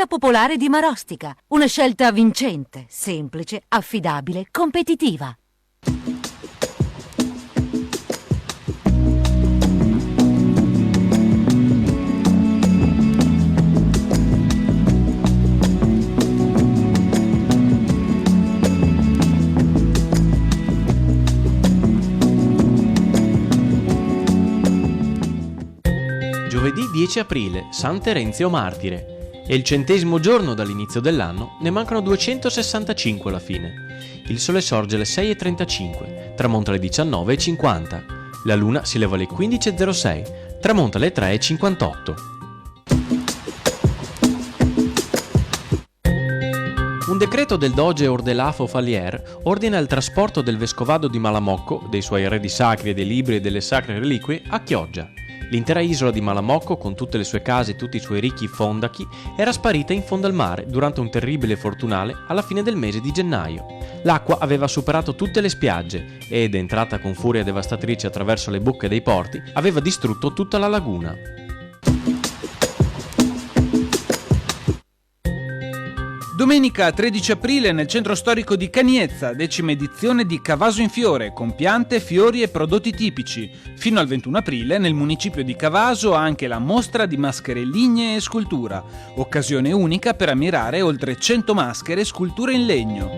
Banca Popolare di Marostica. Una scelta vincente, semplice, affidabile, competitiva. Giovedì 10 aprile, San Terenzio Martire. È il 100° giorno dall'inizio dell'anno, ne mancano 265 alla fine. Il sole sorge alle 6:35, tramonta alle 19:50. La luna si leva alle 15:06, tramonta alle 3:58. Un decreto del doge Ordelafo Falier ordina il trasporto del vescovado di Malamocco, dei suoi arredi sacri e dei libri e delle sacre reliquie, a Chioggia. L'intera isola di Malamocco, con tutte le sue case e tutti i suoi ricchi fondachi, era sparita in fondo al mare durante un terribile fortunale alla fine del mese di gennaio. L'acqua aveva superato tutte le spiagge ed, entrata con furia devastatrice attraverso le buche dei porti, aveva distrutto tutta la laguna. Domenica 13 aprile nel centro storico di Caniezza, 10ª edizione di Cavaso in Fiore, con piante, fiori e prodotti tipici. Fino al 21 aprile nel municipio di Cavaso anche la mostra di maschere lignee e scultura, occasione unica per ammirare oltre 100 maschere e sculture in legno.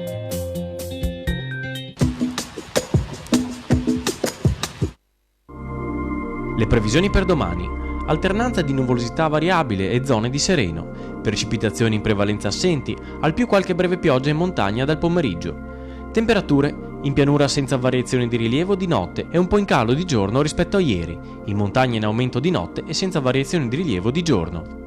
Le previsioni per domani: alternanza di nuvolosità variabile e zone di sereno, precipitazioni in prevalenza assenti, al più qualche breve pioggia in montagna dal pomeriggio. Temperature: in pianura senza variazioni di rilievo di notte e un po' in calo di giorno rispetto a ieri, in montagna in aumento di notte e senza variazioni di rilievo di giorno.